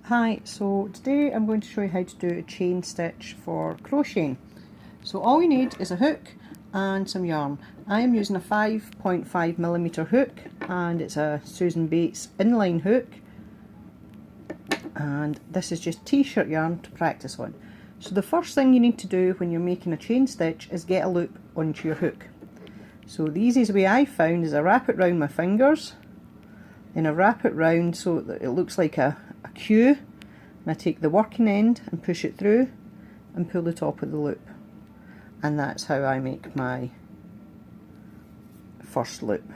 Hi, so today I'm going to show you how to do a chain stitch for crocheting. So all you need is a hook and some yarn. I am using a 5.5mm hook and it's a Susan Bates inline hook, and this is just t-shirt yarn to practice on. So the first thing you need to do when you're making a chain stitch is get a loop onto your hook. So the easiest way I found is I wrap it round my fingers, then I wrap it round so that it looks like a Q, and I take the working end and push it through and pull the top of the loop, and that's how I make my first loop.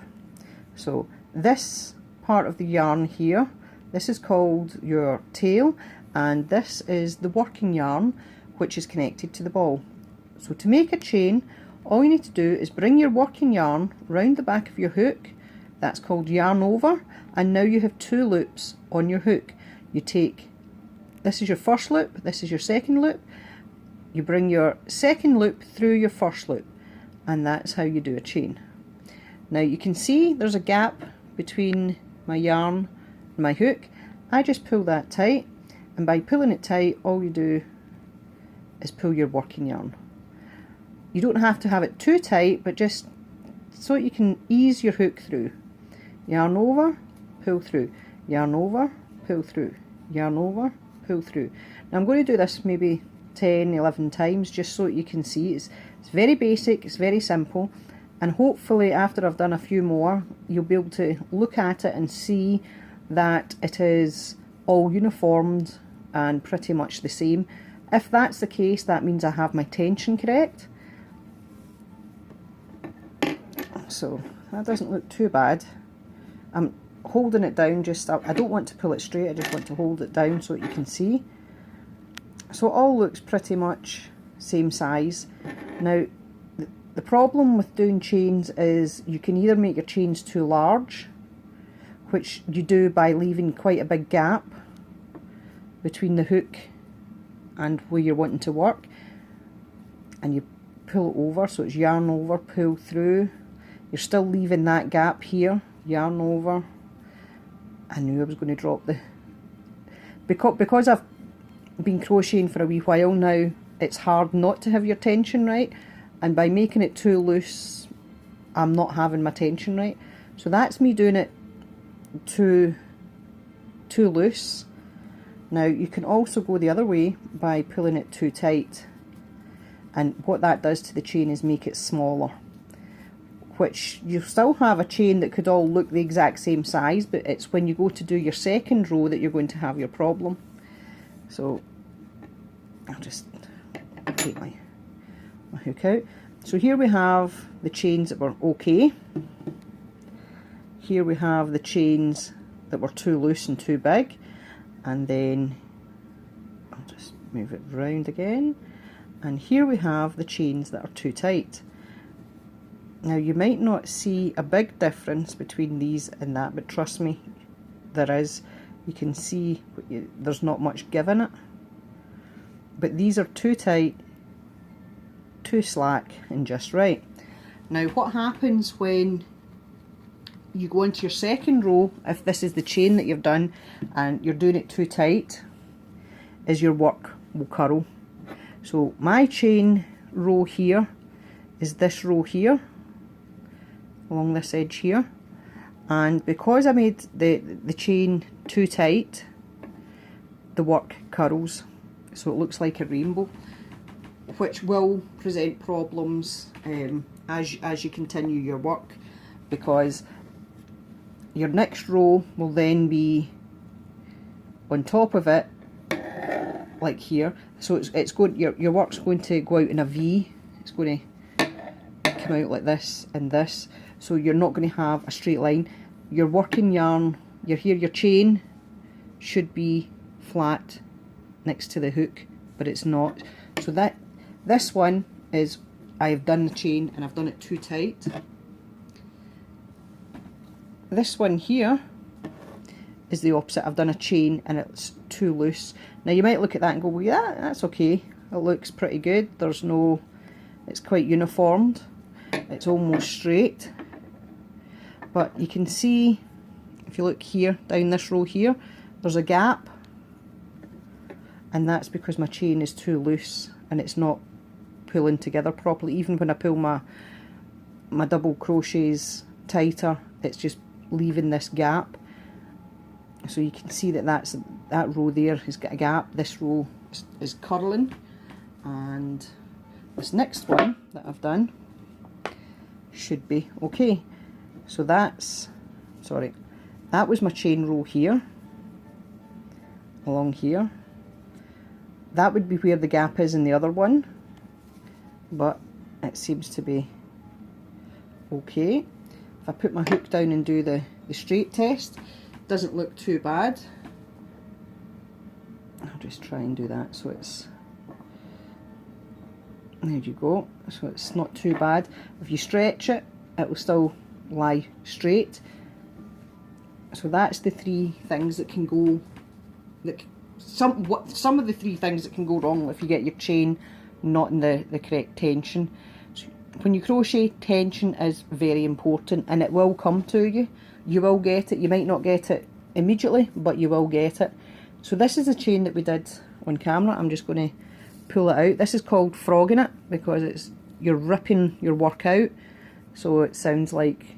So this part of the yarn here, this is called your tail, and this is the working yarn which is connected to the ball. So to make a chain, all you need to do is bring your working yarn round the back of your hook, that's called yarn over, and now you have two loops on your hook. You take, this is your first loop, this is your second loop, you bring your second loop through your first loop, and that's how you do a chain. Now you can see there's a gap between my yarn and my hook. I just pull that tight, and by pulling it tight all you do is pull your working yarn. You don't have to have it too tight, but just so you can ease your hook through. Yarn over, pull through, yarn over, pull through, yarn over, pull through. Now I'm going to do this maybe 10, 11 times just so you can see. It's very basic, it's very simple, and hopefully after I've done a few more you'll be able to look at it and see that it is all uniformed and pretty much the same. If that's the case, that means I have my tension correct. So that doesn't look too bad. I'm holding it down, just I don't want to pull it straight, I just want to hold it down so that you can see. So it all looks pretty much same size. Now the problem with doing chains is you can either make your chains too large, which you do by leaving quite a big gap between the hook and where you're wanting to work, and you pull it over, so it's yarn over, pull through, you're still leaving that gap here, yarn over. I knew I was going to drop the... Because I've been crocheting for a wee while now, it's hard not to have your tension right, and by making it too loose I'm not having my tension right. So that's me doing it too loose. Now you can also go the other way by pulling it too tight, and what that does to the chain is make it smaller, which you still have a chain that could all look the exact same size, but it's when you go to do your second row that you're going to have your problem. So I'll just take my hook out. So here we have the chains that were okay. Here we have the chains that were too loose and too big, and then I'll just move it round again, and here we have the chains that are too tight. Now you might not see a big difference between these and that, but trust me, there is. You can see there's not much give in it, but these are too tight, too slack, and just right. Now what happens when you go into your second row, if this is the chain that you've done and you're doing it too tight, is your work will curl. So my chain row here is this row here, along this edge here, and because I made the chain too tight, the work curls, so it looks like a rainbow, which will present problems as you continue your work, because your next row will then be on top of it, like here. So it's going, your work's going to go out in a V. It's going to come out like this and this. So you're not going to have a straight line. Your working yarn, your chain should be flat next to the hook, but it's not. So this one is, I've done the chain and I've done it too tight. This one here is the opposite. I've done a chain and it's too loose. Now you might look at that and go, well, yeah, that's okay. It looks pretty good. There's no, it's quite uniformed. It's almost straight. But you can see, if you look here, down this row here, there's a gap and that's because my chain is too loose and it's not pulling together properly. Even when I pull my double crochets tighter, it's just leaving this gap. So you can see that that row there has got a gap. This row is curling, and this next one that I've done should be okay. So that was my chain row here, along here. That would be where the gap is in the other one, but it seems to be okay. If I put my hook down and do the straight test, it doesn't look too bad. I'll just try and do that so it's, there you go, so it's not too bad. If you stretch it, it will still lie straight. So that's the three things that can go, some of the three things that can go wrong if you get your chain not in the correct tension. So when you crochet, tension is very important, and it will come to you. You will get it. You might not get it immediately, but you will get it. So this is a chain that we did on camera. I'm just going to pull it out. This is called frogging it because you're ripping your work out. So it sounds like,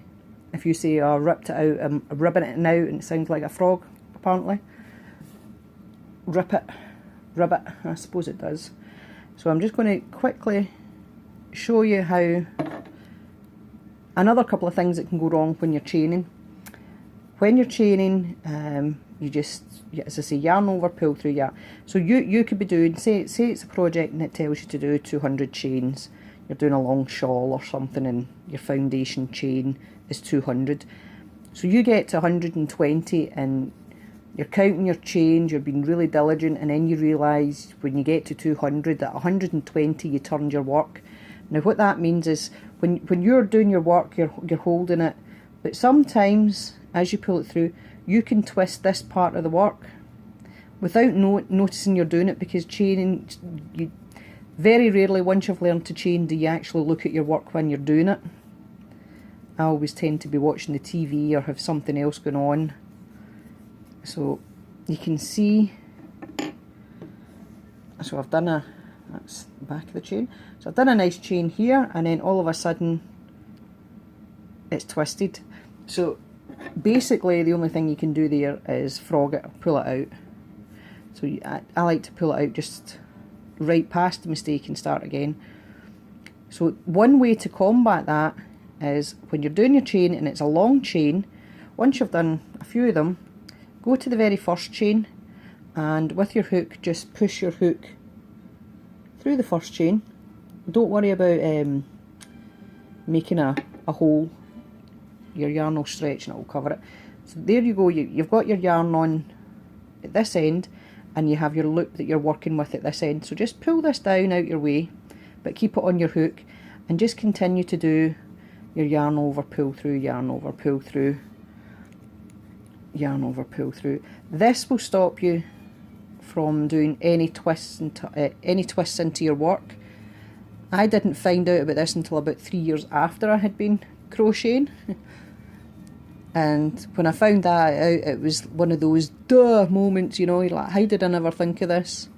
if you say, "I ripped it out," I'm ripping it out, and it sounds like a frog, apparently. Rip it, I suppose it does. So I'm just going to quickly show you how, another couple of things that can go wrong when you're chaining. When you're chaining, you just, as I say, yarn over, pull through, yarn. So you could be doing, say it's a project and it tells you to do 200 chains. You're doing a long shawl or something and your foundation chain is 200. So you get to 120 and you're counting your chains, you're being really diligent, and then you realise when you get to 200 that 120 you turned your work. Now what that means is when you're doing your work, you're holding it, but sometimes as you pull it through, you can twist this part of the work without noticing you're doing it, because chaining, you very rarely, once you've learned to chain, do you actually look at your work when you're doing it. I always tend to be watching the TV or have something else going on. So you can see, so I've done that's the back of the chain. So I've done a nice chain here, and then all of a sudden it's twisted. So basically the only thing you can do there is frog it or pull it out. So I like to pull it out just right past the mistake and start again. So one way to combat that is when you're doing your chain and it's a long chain, once you've done a few of them, go to the very first chain and with your hook just push your hook through the first chain. Don't worry about making a hole. Your yarn will stretch and it will cover it. So there you go, you've got your yarn on at this end and you have your loop that you're working with at this end. So just pull this down out your way, but keep it on your hook and just continue to do your yarn over, pull through, yarn over, pull through, yarn over, pull through. This will stop you from doing any twists into your work. I didn't find out about this until about 3 years after I had been crocheting. And when I found that out, it was one of those duh moments, you know, you're like, how did I never think of this?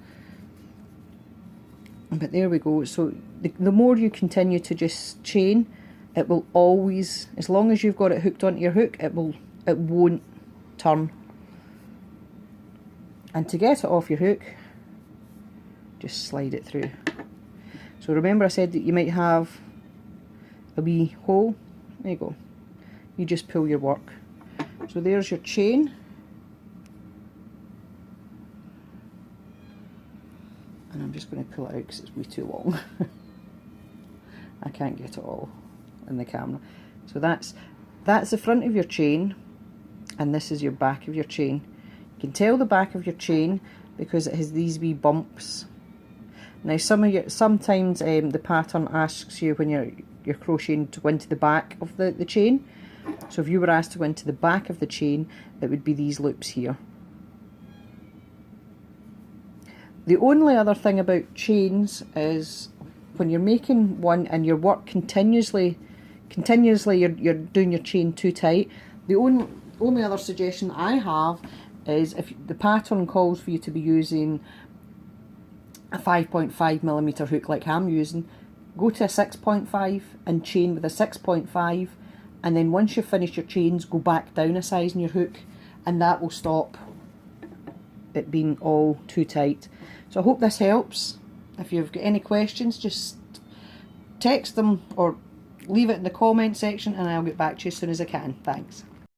But there we go. So the more you continue to just chain, it will always, as long as you've got it hooked onto your hook, it won't turn. And to get it off your hook, just slide it through. So remember I said that you might have a wee hole. There you go. You just pull your work. So there's your chain. And I'm just going to pull it out because it's way too long. I can't get it all in the camera. So that's the front of your chain, and this is your back of your chain. You can tell the back of your chain because it has these wee bumps. Now sometimes the pattern asks you when you're crocheting to go into the back of the chain. So if you were asked to go into the back of the chain, it would be these loops here. The only other thing about chains is when you're making one and your work continuously you're doing your chain too tight. The only other suggestion I have is if the pattern calls for you to be using a 5.5mm hook like I'm using, go to a 6.5 and chain with a 6.5, and then once you've finished your chains, go back down a size in your hook, and that will stop it being all too tight. So I hope this helps. If you've got any questions, just text them or leave it in the comment section and I'll get back to you as soon as I can. Thanks.